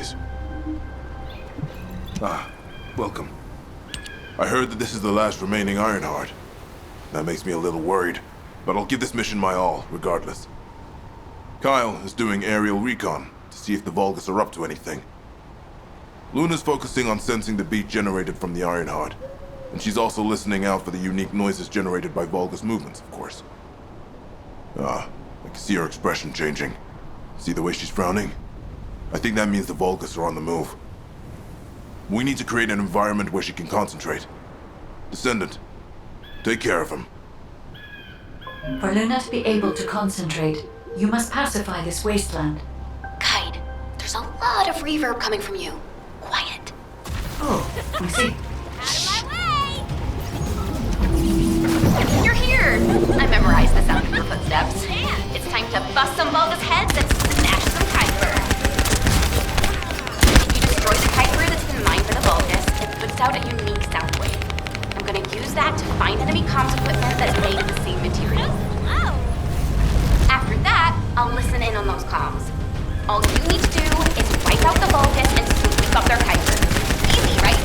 please. Ah, welcome. I heard that this is the last remaining Ironheart. That makes me a little worried, but I'll give this mission my all, regardless. Kyle is doing aerial recon to see if the Vulgus are up to anything. Luna's focusing on sensing the beat generated from the Ironheart, and she's also listening out for the unique noises generated by Vulgus movements, of course. I can see her expression changing. See the way she's frowning? I think that means the Vulgus are on the move. We need to create an environment where she can concentrate. Descendant, take care of him. For Luna to be able to concentrate, you must pacify this wasteland. Kite, there's a lot of reverb coming from you. Quiet. Oh, I see. You're here! I memorized the sound of your footsteps. It's time to bust some Vulgus heads and smash some Kuiper. If you destroy the Kuiper that's been mined for the Vulgus, it puts out a unique sound wave. I'm gonna use that to find enemy comms equipment that's made of the same material. After that, I'll listen in on those comms. All you need to do is wipe out the Vulgus and sweep up their Kuiper. Easy, right?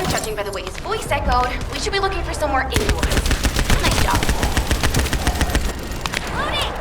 Judging by the way his voice echoed, we should be looking for somewhere indoors. Nice job. Loading!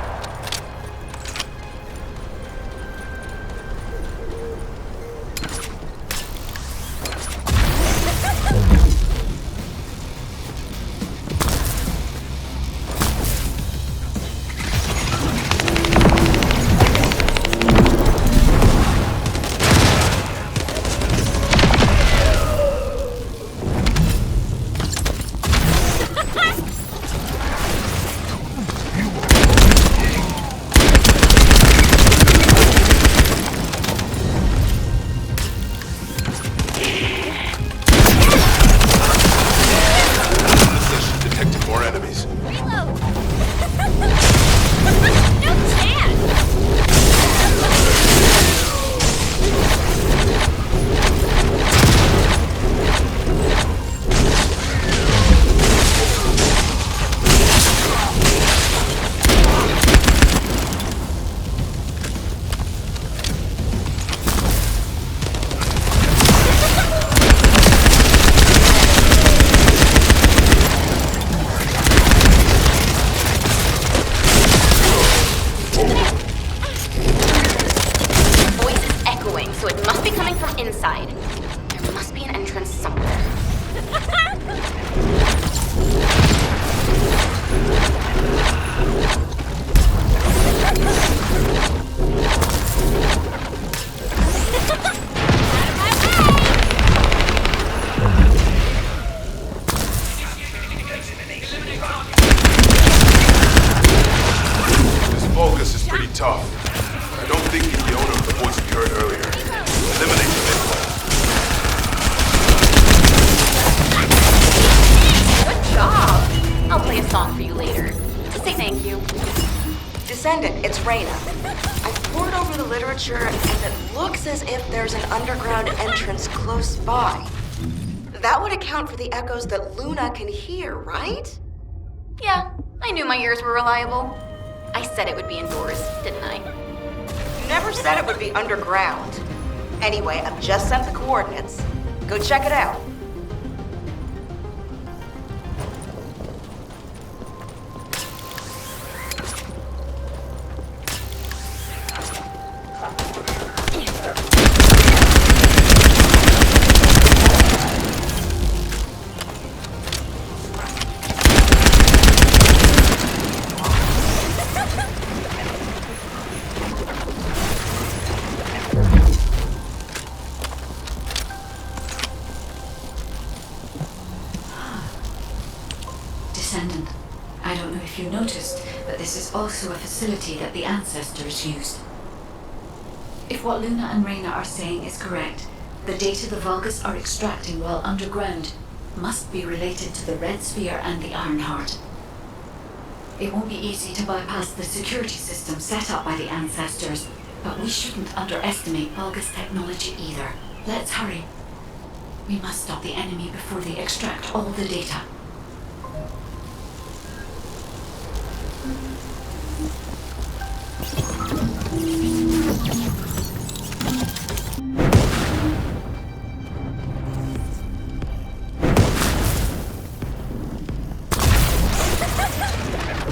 tough. I don't think he's the owner of the voice we heard earlier. Eliminate the midpoint. Good job. I'll play a song for you later. To say thank you. Descendant, it's Reyna. I pored over the literature, and it looks as if there's an underground entrance close by. That would account for the echoes that Luna can hear, right? Yeah, I knew my ears were reliable. I said it would be indoors, didn't I? You never said it would be underground. Anyway, I've just sent the coordinates. Go check it out. Descendant, I don't know if you noticed, but this is also a facility that the ancestors used. If what Luna and Reyna are saying is correct, the data the Vulgus are extracting while underground must be related to the Red Sphere and the Ironheart. It won't be easy to bypass the security system set up by the ancestors, but we shouldn't underestimate Vulgus technology either. Let's hurry. We must stop the enemy before they extract all the data.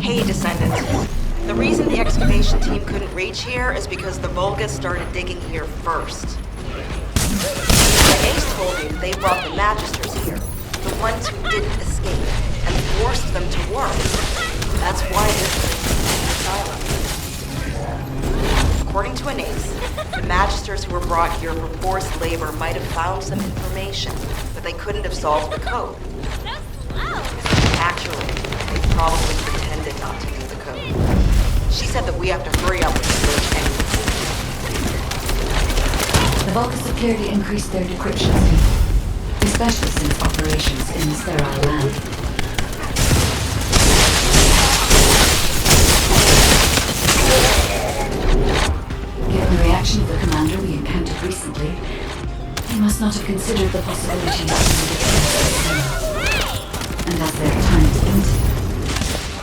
Hey, Descendant. The reason the excavation team couldn't reach here is because the Vulgus started digging here first. The Ace told me that they brought the Magisters here, the ones who didn't escape, and forced them to work. That's why they're silent. According to an Ace, the Magisters who were brought here for forced labor might have found some information, but they couldn't have solved the code. Actually, they probably pretended not to use the code. She said that we have to hurry up with the search anyway. The Vulgus have clearly increased their decryption speed, especially since operations in the sterile land. Given the reaction of the commander we encountered recently, they must not have considered the possibility that we would attempt. And as their time is limited,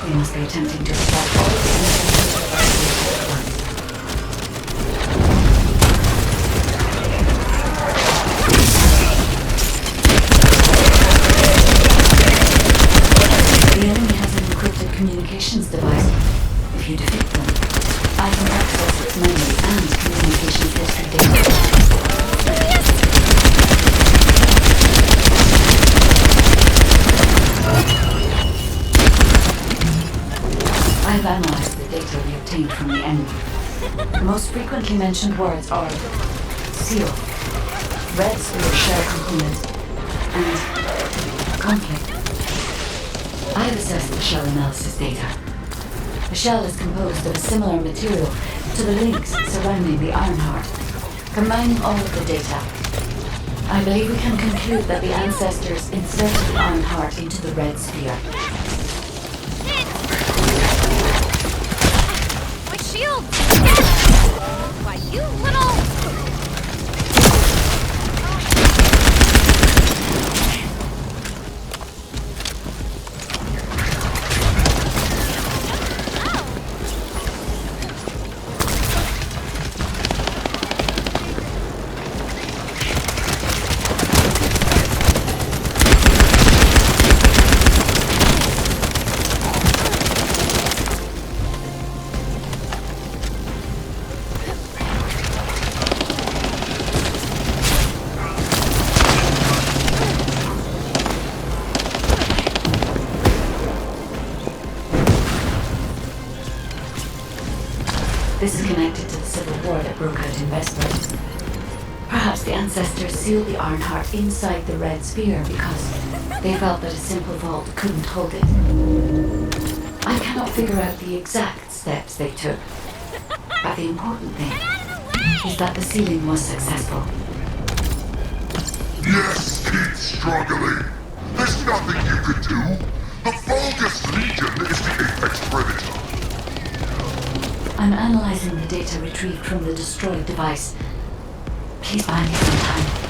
they must be attempting to extract all the information at once. The enemy has an encrypted communications device. If you defeat them, I can access its memory and communications history data. I've analyzed the data we obtained from the enemy. The most frequently mentioned words are seal, red sphere shell component, and conflict. I have assessed the shell analysis data. The shell is composed of a similar material to the links surrounding the Ironheart. Combining all of the data, I believe we can conclude that the ancestors inserted the Ironheart into the red sphere. Shield! Why, you little... This is connected to the civil war that broke out in Vesper. Perhaps the ancestors sealed the Ironheart inside the red sphere because they felt that a simple vault couldn't hold it. I cannot figure out the exact steps they took, But the important thing is that the sealing was successful. Yes, keep struggling. There's nothing you can do. The Vulgus Legion is the apex predator. I'm analyzing the data retrieved from the destroyed device. Please buy me some time.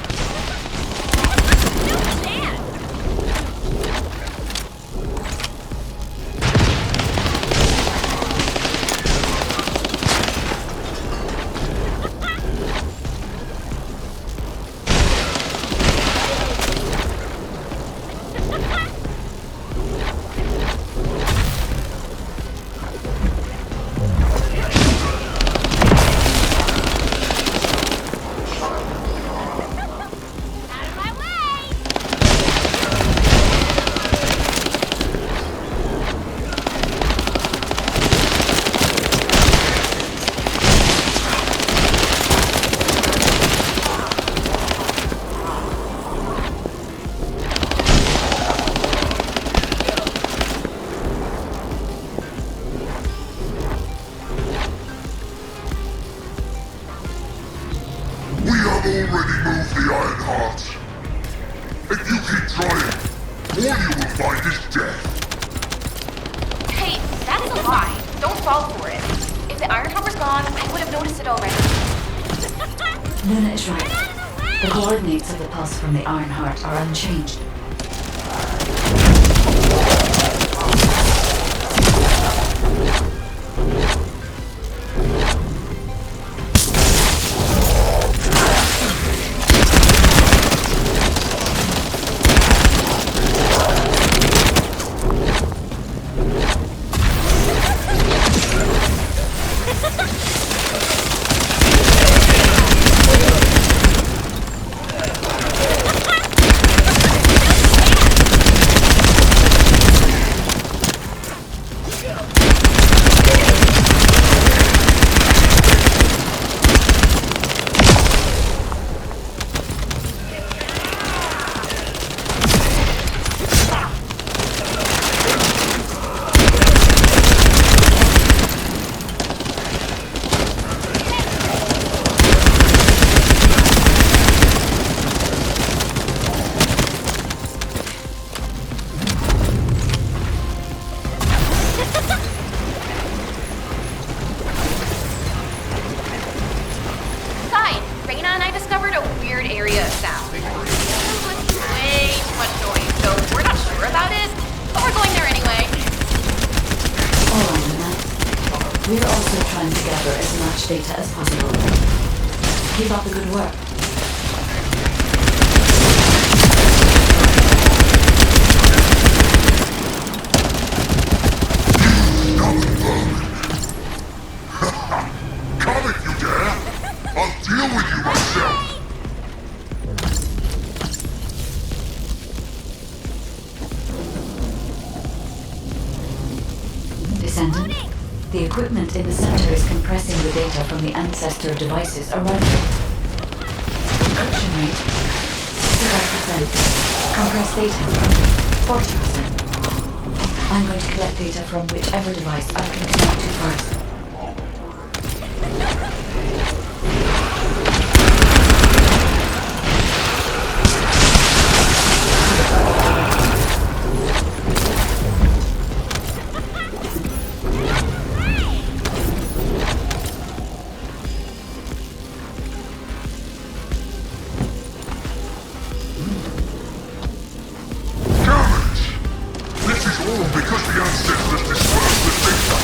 Already moved the Iron Heart. If you keep trying, all you will find is death. Hey, that's a lie. Don't fall for it. If the Iron Heart was gone, I would have noticed it already. Luna is right. The coordinates of the pulse from the Iron Heart are unchanged. We're also trying to gather as much data as possible. Keep up the good work. Come if you dare! I'll deal with you myself! Descendant, the equipment in the center is compressing the data from the ancestor devices around it. Encryption rate 65%. Compressed data 40%. I'm going to collect data from whichever device I can connect to first. Because the ancestors dispersed the data.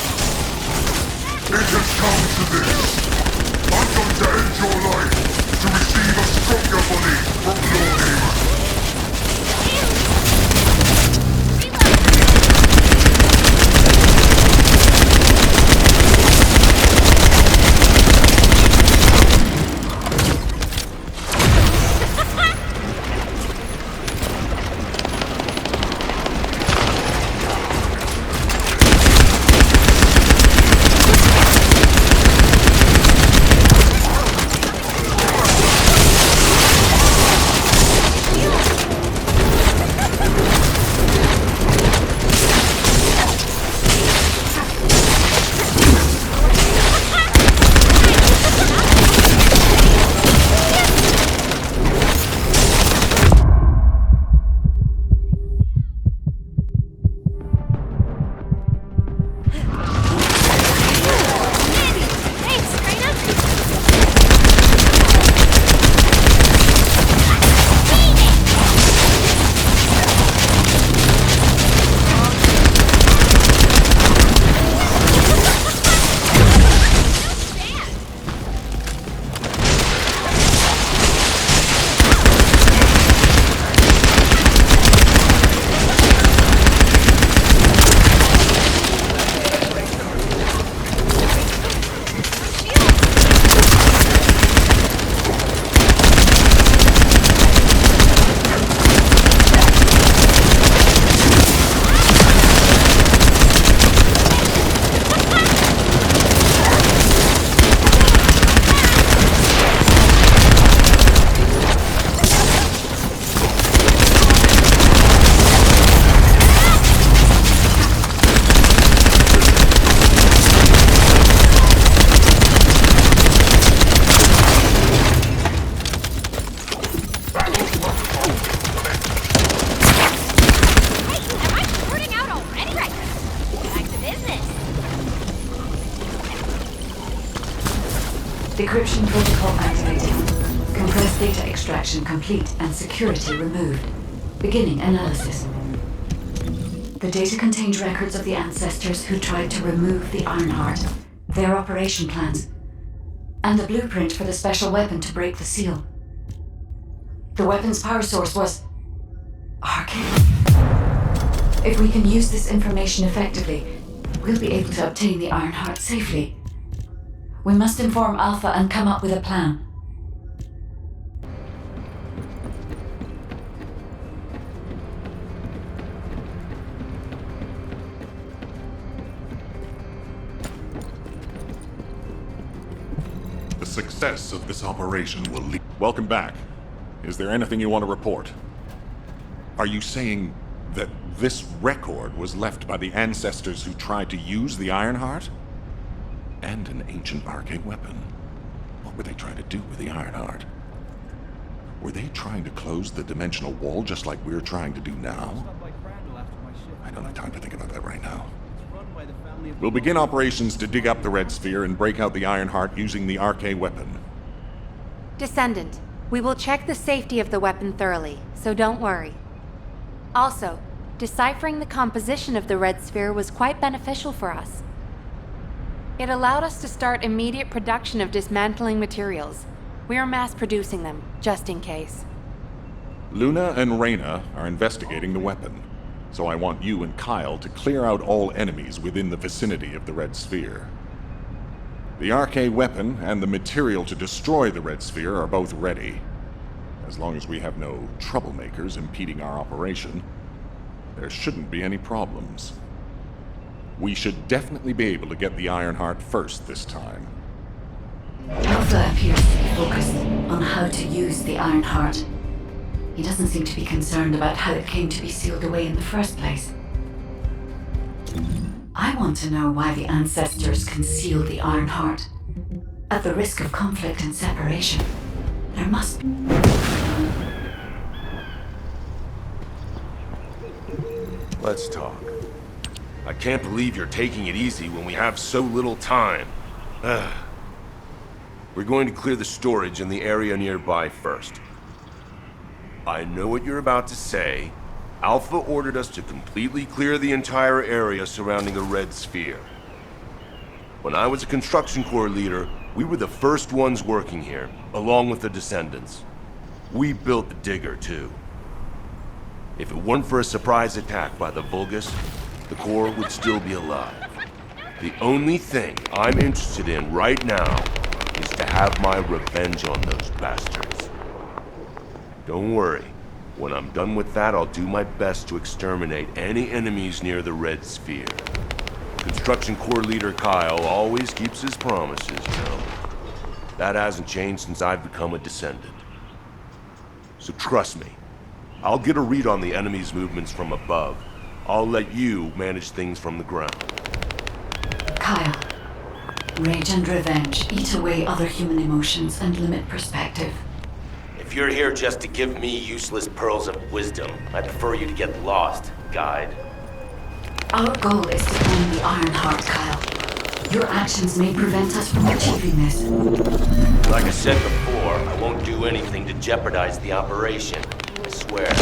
Decryption protocol activated. Compressed data extraction complete and security removed. Beginning analysis. The data contained records of the ancestors who tried to remove the Ironheart, their operation plans, and the blueprint for the special weapon to break the seal. The weapon's power source was arcane. If we can use this information effectively, we'll be able to obtain the Ironheart safely. We must inform Alpha and come up with a plan. The success of this operation will lead... Welcome back. Is there anything you want to report? Are you saying that this record was left by the ancestors who tried to use the Ironheart? And an ancient arcane weapon. What were they trying to do with the Ironheart? Were they trying to close the dimensional wall just like we're trying to do now? I don't have time to think about that right now. We'll begin operations to dig up the Red Sphere and break out the Ironheart using the arcane weapon. Descendant, we will check the safety of the weapon thoroughly, so don't worry. Also, deciphering the composition of the Red Sphere was quite beneficial for us. It allowed us to start immediate production of dismantling materials. We are mass producing them, just in case. Luna and Reyna are investigating the weapon, so I want you and Kyle to clear out all enemies within the vicinity of the Red Sphere. The arcane weapon and the material to destroy the Red Sphere are both ready. As long as we have no troublemakers impeding our operation, there shouldn't be any problems. We should definitely be able to get the Ironheart first this time. Alpha appears to be focused on how to use the Ironheart. He doesn't seem to be concerned about how it came to be sealed away in the first place. I want to know why the ancestors concealed the Ironheart. At the risk of conflict and separation, there must be... Let's talk. I can't believe you're taking it easy when we have so little time. We're going to clear the storage in the area nearby first. I know what you're about to say. Alpha ordered us to completely clear the entire area surrounding the Red Sphere. When I was a construction corps leader, we were the first ones working here, along with the Descendants. We built the digger, too. If it weren't for a surprise attack by the Vulgus, the Corps would still be alive. The only thing I'm interested in right now is to have my revenge on those bastards. Don't worry. When I'm done with that, I'll do my best to exterminate any enemies near the Red Sphere. Construction Corps leader Kyle always keeps his promises, you know. That hasn't changed since I've become a Descendant. So trust me, I'll get a read on the enemy's movements from above. I'll let you manage things from the ground. Kyle, rage and revenge eat away other human emotions and limit perspective. If you're here just to give me useless pearls of wisdom, I prefer you to get lost, guide. Our goal is to find the Ironheart, Kyle. Your actions may prevent us from achieving this. Like I said before, I won't do anything to jeopardize the operation. I swear.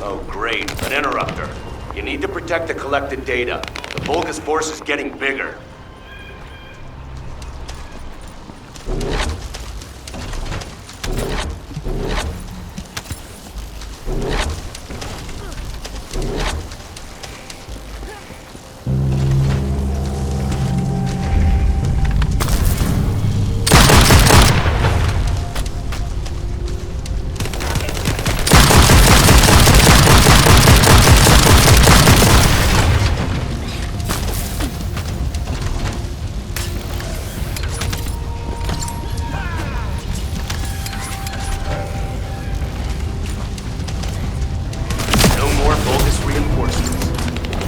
Oh, great. An interrupter. You need to protect the collected data. The Vulgus force is getting bigger.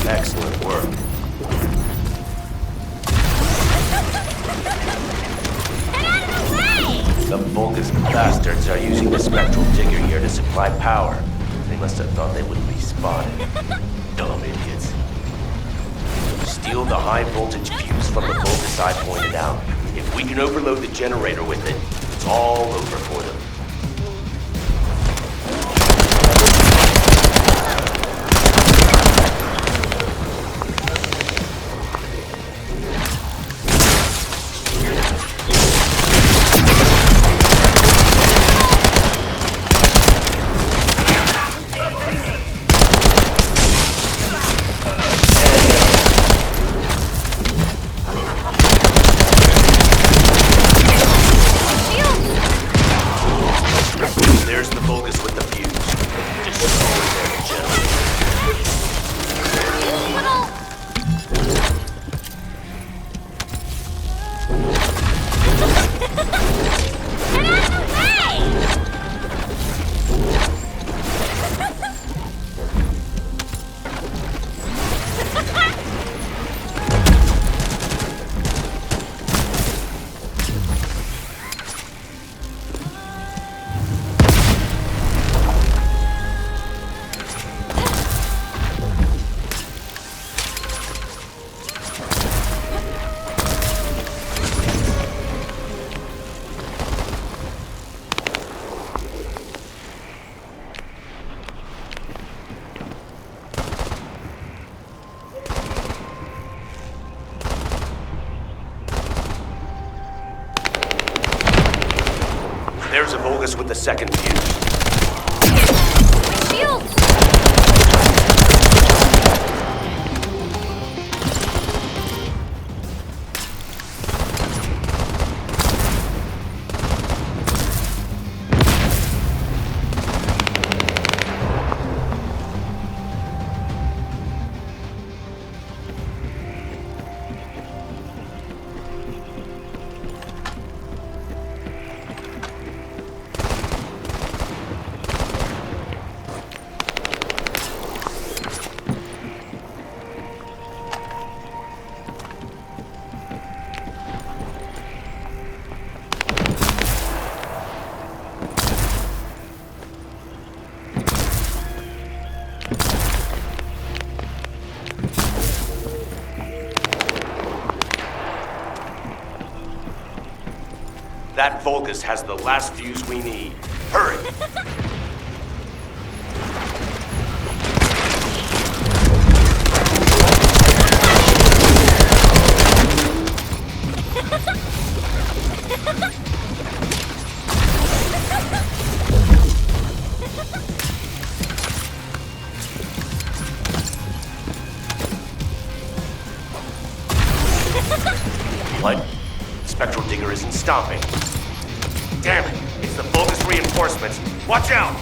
Excellent work. The Vulgus bastards are using the spectral digger here to supply power. They must have thought they wouldn't be spotted. Dumb idiots. Steal the high voltage fuse from the Vulgus I pointed out. If we can overload the generator with it, it's all over for them. There's the Vulgus with the fuse. Destroy their generator. Get out of the way! There's a Vulgus with the second fuse. Shields! That Vulgus has the last fuse we need. Hurry! What? Spectral Digger isn't stopping. Damn it! It's the Vulgus reinforcements. Watch out!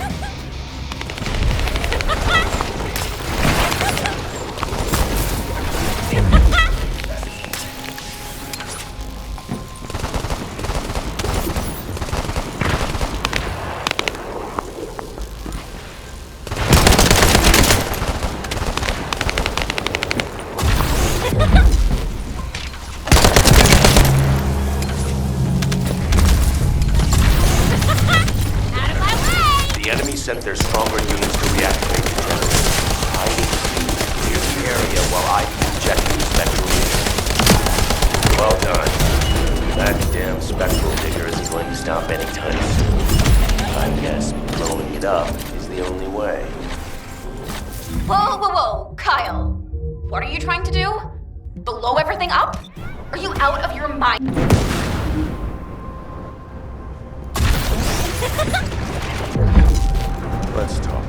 Sent their stronger units to reactivate the generator. Hiding near the area while I inject the spectral digger. Well done. That damn spectral digger isn't going to stop anytime soon. I guess blowing it up is the only way. Whoa, whoa, whoa, Kyle. What are you trying to do? Blow everything up? Are you out of your mind? Let's talk.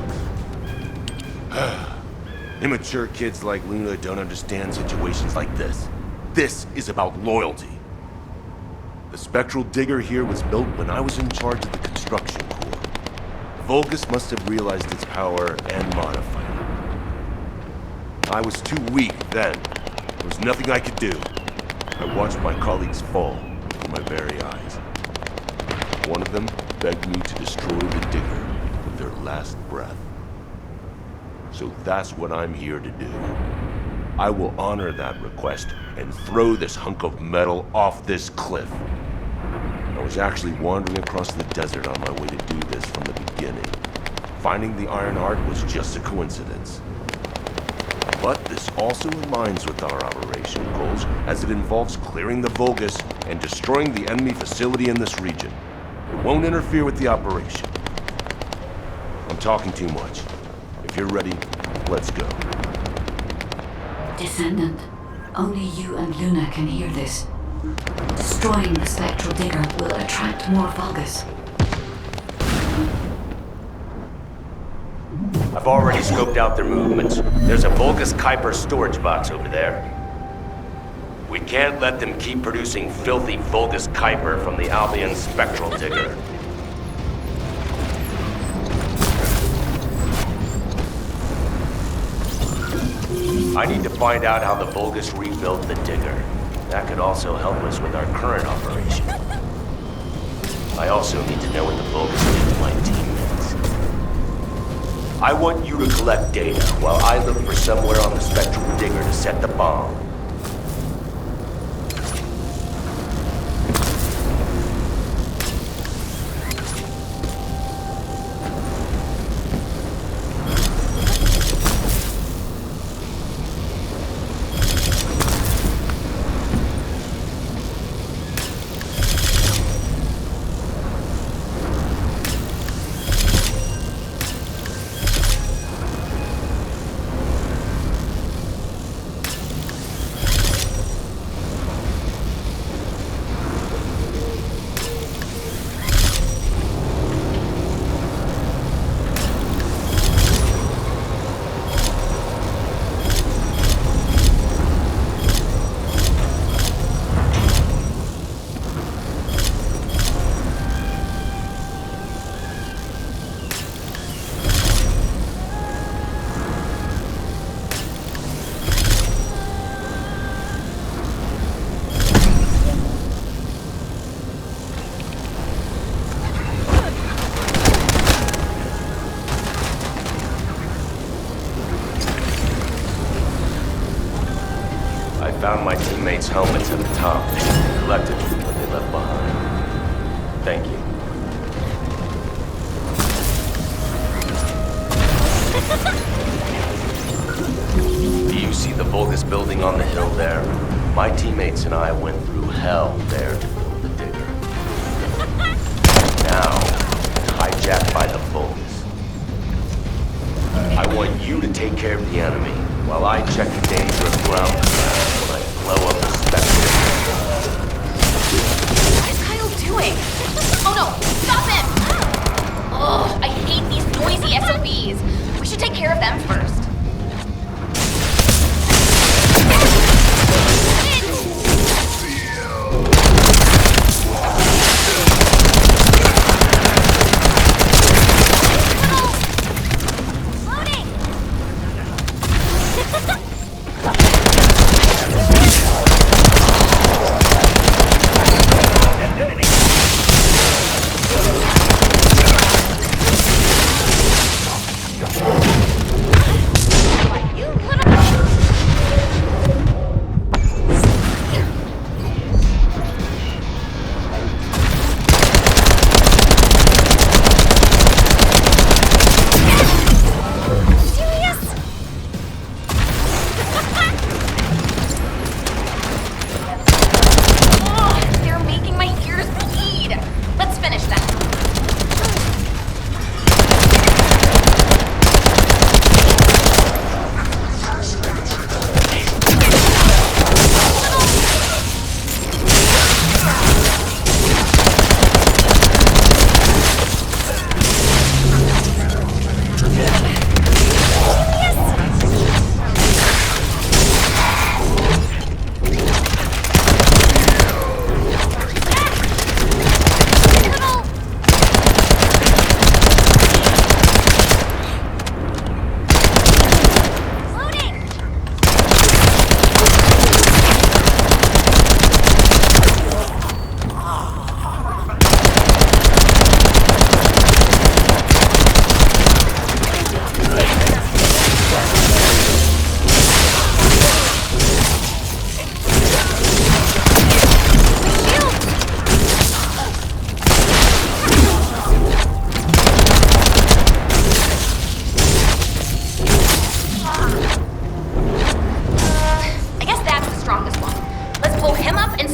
Immature kids like Luna don't understand situations like this. This is about loyalty. The spectral digger here was built when I was in charge of the construction corps. Vulgus must have realized its power and modified it. I was too weak then. There was nothing I could do. I watched my colleagues fall before my very eyes. One of them begged me to destroy the digger with their last breath. So that's what I'm here to do. I will honor that request and throw this hunk of metal off this cliff. I was actually wandering across the desert on my way to do this from the beginning. Finding the Iron Heart was just a coincidence. But this also aligns with our operation goals, as it involves clearing the Vulgus and destroying the enemy facility in this region. It won't interfere with the operation. I'm talking too much. If you're ready, let's go. Descendant, only you and Luna can hear this. Destroying the spectral digger will attract more Vulgus. I've already scoped out their movements. There's a Vulgus Kuiper storage box over there. We can't let them keep producing filthy Vulgus Kuiper from the Albion spectral digger. I need to find out how the Vulgus rebuilt the digger. That could also help us with our current operation. I also need to know what the Vulgus did to my teammates. I want you to collect data while I look for somewhere on the spectral digger to set the bomb. Found my teammates' helmets at the top. Collected what they left behind. Thank you. Do you see the Vulgus building on the hill there? My teammates and I went through hell there to build the digger. Now, hijacked by the Vulgus. I want you to take care of the enemy, while I check the dangerous ground when I blow up the spectrum. What is Kyle doing? Oh no! Stop him! Ugh, I hate these noisy SOBs. We should take care of them first.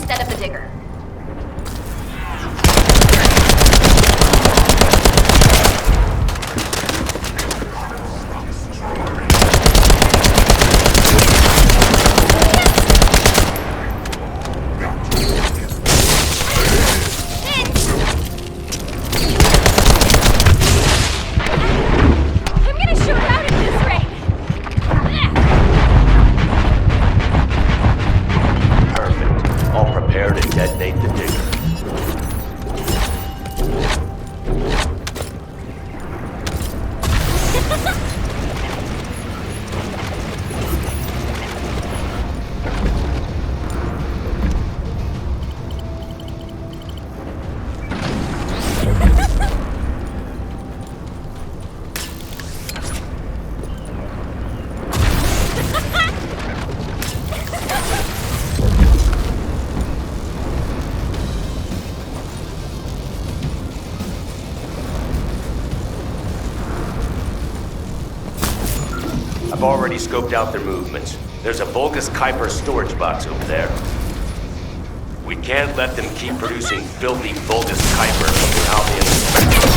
instead of the digger. I'm gonna shoot out at this rate! Perfect. All prepared to detonate the digger. I've already scoped out their movements. There's a Vulgus Kuiper storage box over there. We can't let them keep producing filthy Vulgus Kuiper without the inspection.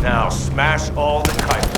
Now smash all the Kuiper.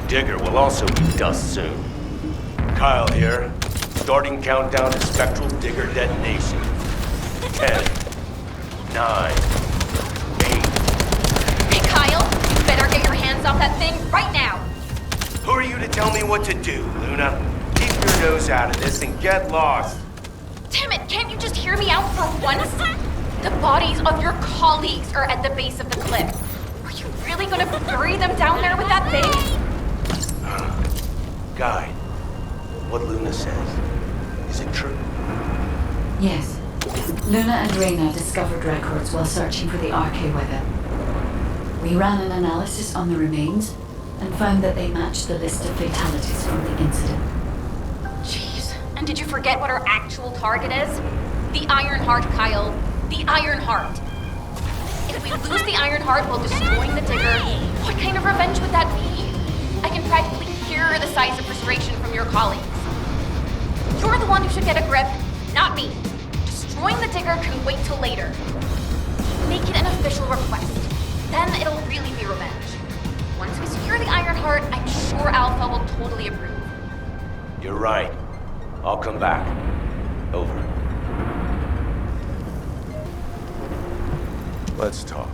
Digger will also be dust soon. Kyle here. Starting countdown to spectral digger detonation. 10, 9, 8. Hey, Kyle, you better get your hands off that thing right now. Who are you to tell me what to do, Luna? Keep your nose out of this and get lost. Damn it, can't you just hear me out for once? The bodies of your colleagues are at the base of the cliff. Are you really gonna bury them down there with that thing? Guy, what Luna says, is it true? Yes. Luna and Reyna discovered records while searching for the RK weapon. We ran an analysis on the remains and found that they matched the list of fatalities from the incident. Jeez. And did you forget what our actual target is? The Iron Heart, Kyle. The Iron Heart. If we lose the Iron Heart while destroying the Digger, what kind of revenge would that be? I can practically hear the sighs of frustration from your colleagues. You're the one who should get a grip, not me. Destroying the Digger can wait till later. Make it an official request. Then it'll really be revenge. Once we secure the Iron Heart, I'm sure Alpha will totally approve. You're right. I'll come back. Over. Let's talk.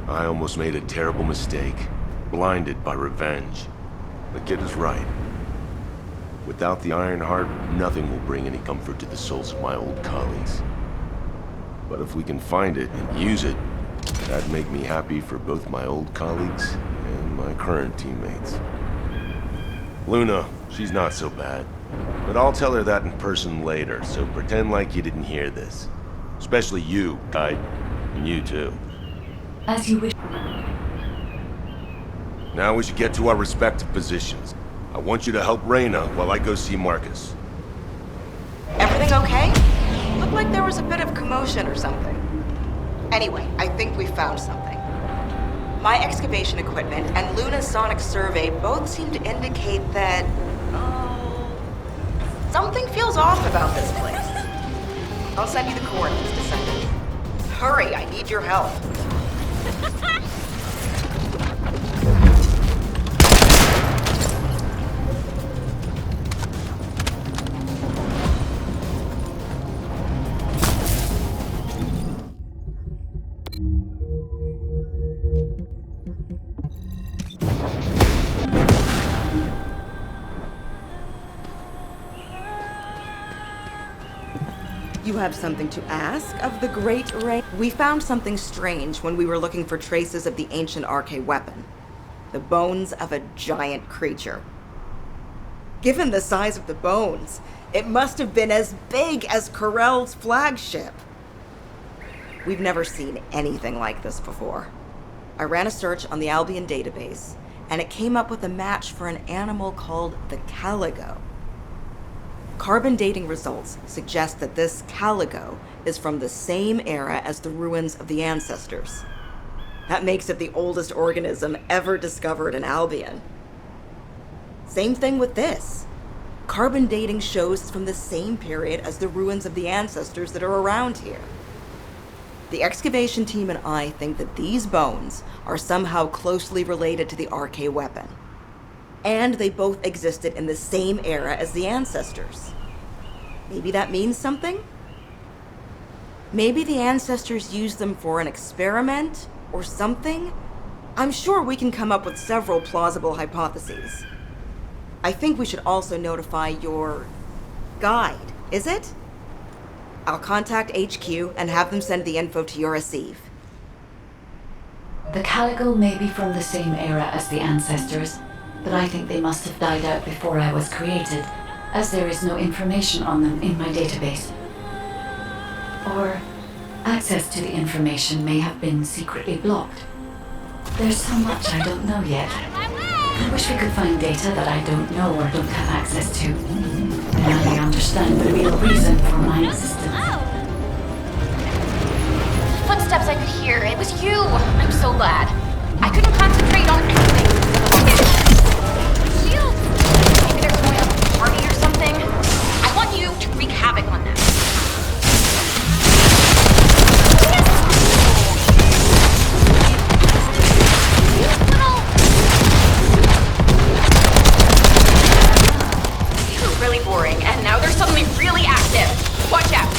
I almost made a terrible mistake. Blinded by revenge. The kid is right. Without the Iron Heart, nothing will bring any comfort to the souls of my old colleagues. But if we can find it and use it, that'd make me happy for both my old colleagues and my current teammates. Luna, she's not so bad. But I'll tell her that in person later, so pretend like you didn't hear this. Especially you, Kite. And you too. As you wish. Now we should get to our respective positions. I want you to help Reyna while I go see Marcus. Everything okay? Looked like there was a bit of commotion or something. Anyway, I think we found something. My excavation equipment and Luna's sonic survey both seem to indicate that... something feels off about this place. I'll send you the coordinates, Descendant. Hurry, I need your help. You have something to ask of the Great Ray? We found something strange when we were looking for traces of the ancient RK weapon. The bones of a giant creature. Given the size of the bones, it must have been as big as Corell's flagship. We've never seen anything like this before. I ran a search on the Albion database, and it came up with a match for an animal called the caligo. Carbon dating results suggest that this caligo is from the same era as the ruins of the ancestors. That makes it the oldest organism ever discovered in Albion. Same thing with this. Carbon dating shows it's from the same period as the ruins of the ancestors that are around here. The excavation team and I think that these bones are somehow closely related to the RK weapon. And they both existed in the same era as the ancestors. Maybe that means something? Maybe the ancestors used them for an experiment or something? I'm sure we can come up with several plausible hypotheses. I think we should also notify your guide, is it? I'll contact HQ and have them send the info to your receive. The caligo may be from the same era as the ancestors, but I think they must have died out before I was created, as there is no information on them in my database. Or access to the information may have been secretly blocked. There's so much I don't know yet. I wish we could find data that I don't know or don't have access to. Then I understand the real reason for my existence. Footsteps I could hear. It was you. I'm so glad. I couldn't concentrate on anything. Shield. Maybe they're going up a party or something. I want you to wreak havoc on them. These were really boring, and now they're suddenly really active. Watch out.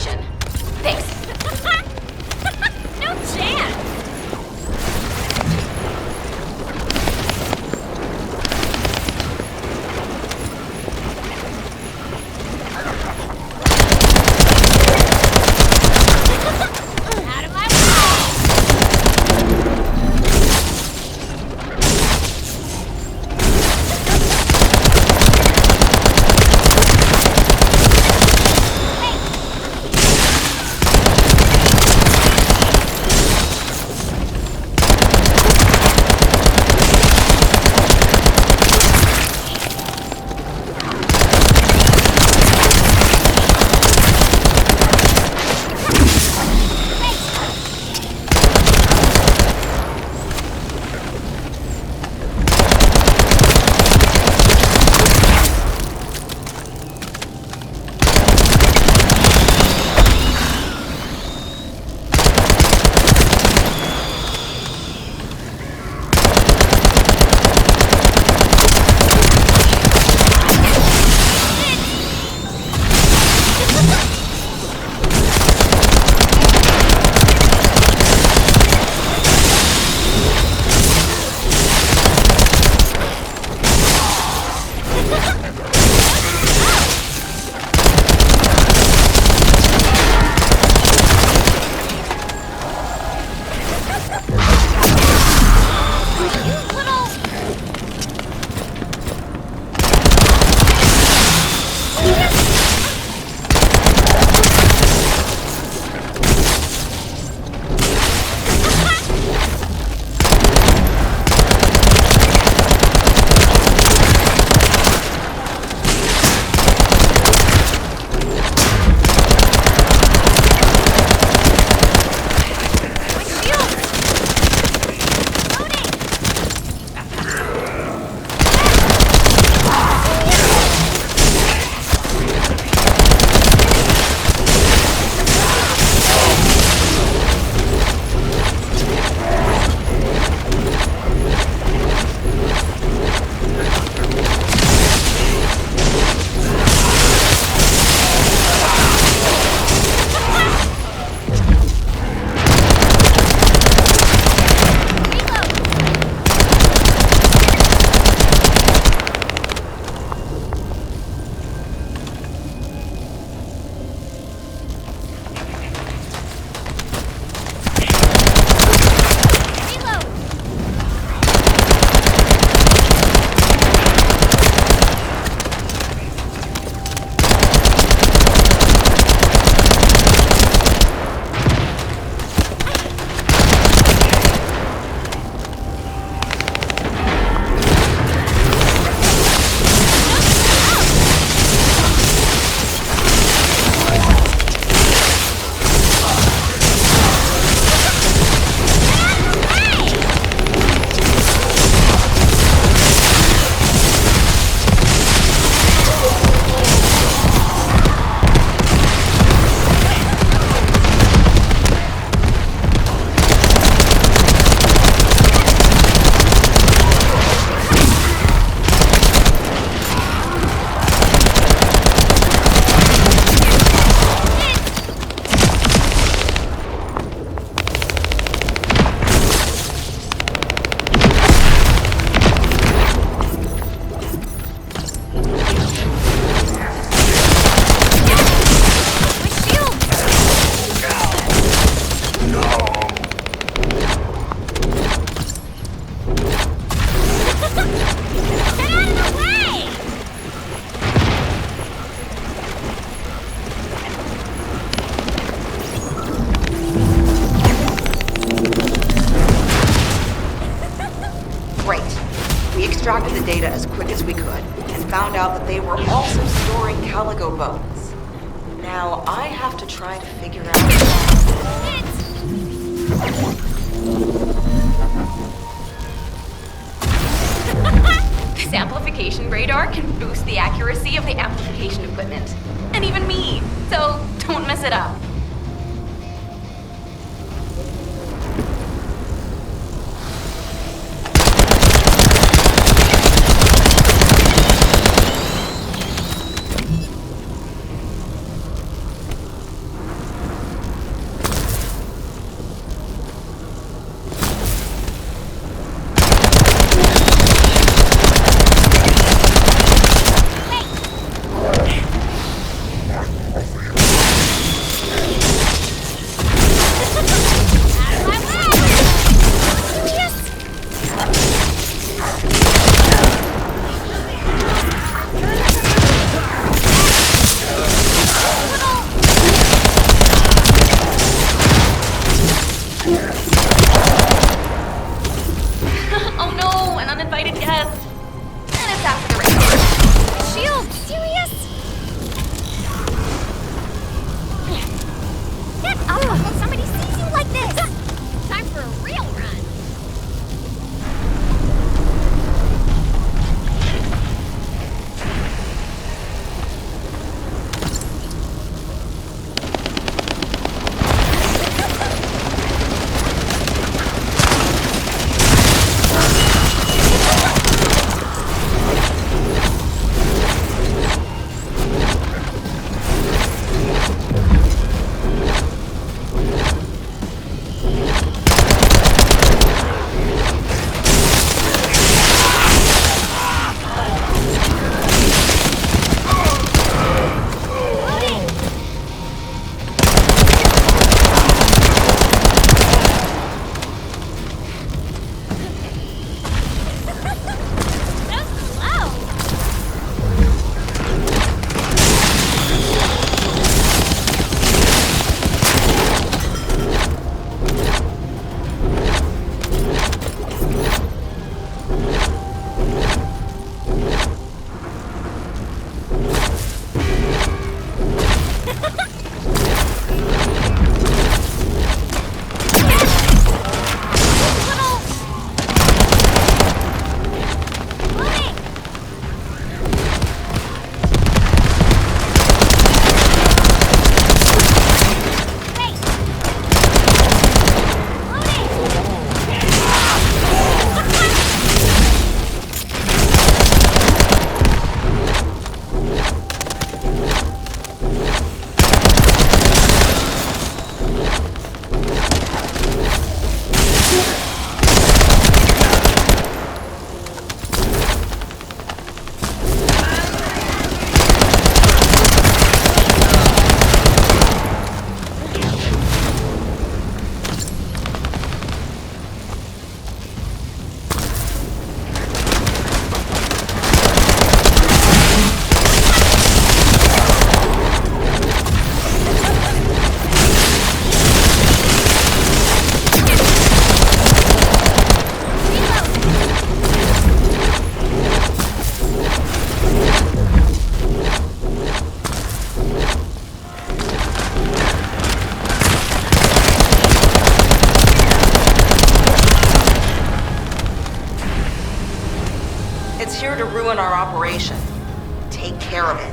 station. Thanks. No chance! Out of my extracted the data as quick as we could, and found out that they were also storing Caligo bones. Now, I have to try to figure out... This amplification radar can boost the accuracy of the amplification equipment. And even me, so don't mess it up. It's here to ruin our operation. Take care of it.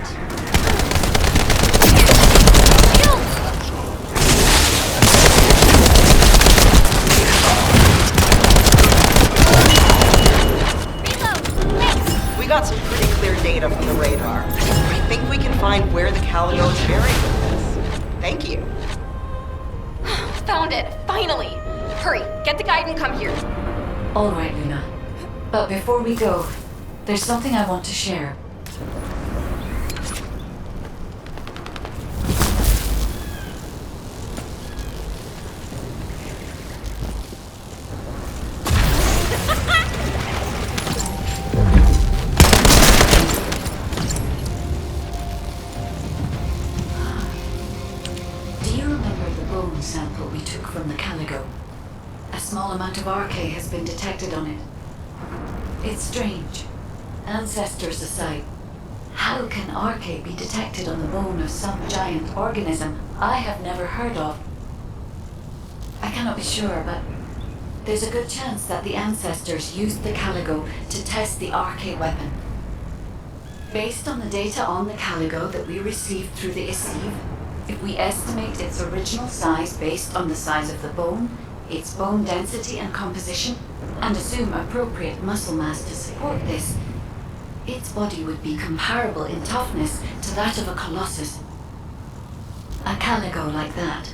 We got some pretty clear data from the radar. I think we can find where the Caligo is buried with this. Thank you. Found it, finally! Hurry, get the guide and come here. All right, Luna. But before we go, there's something I want to share. Do you remember the bone sample we took from the Caligo? A small amount of RK has been detected on it. It's strange. Ancestors aside, how can RK be detected on the bone of some giant organism I have never heard of? I cannot be sure, but there's a good chance that the ancestors used the Caligo to test the RK weapon. Based on the data on the Caligo that we received through the Isiv, if we estimate its original size based on the size of the bone, its bone density and composition, and assume appropriate muscle mass to support this, its body would be comparable in toughness to that of a colossus. A Caligo like that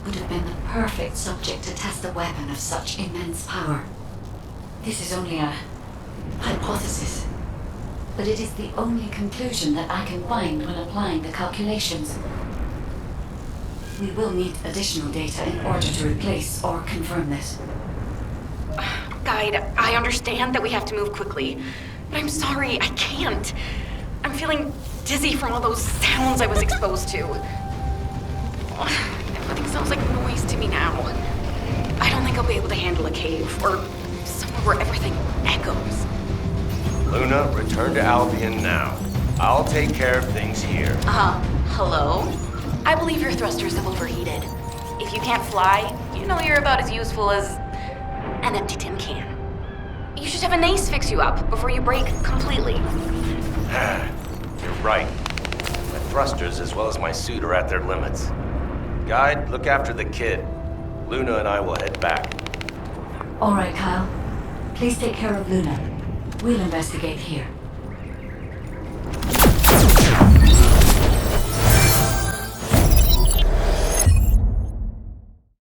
would have been the perfect subject to test a weapon of such immense power. This is only a hypothesis, but it is the only conclusion that I can find when applying the calculations. We will need additional data in order to replace or confirm this. Guide, I understand that we have to move quickly, but I'm sorry, I can't. I'm feeling dizzy from all those sounds I was exposed to. Everything sounds like noise to me now. I don't think I'll be able to handle a cave, or somewhere where everything echoes. Luna, return to Albion now. I'll take care of things here. Hello? I believe your thrusters have overheated. If you can't fly, you know you're about as useful as an empty tin can. You should have an ace fix you up before you break completely. You're right. My thrusters as well as my suit are at their limits. Guide, look after the kid. Luna and I will head back. All right, Kyle. Please take care of Luna. We'll investigate here.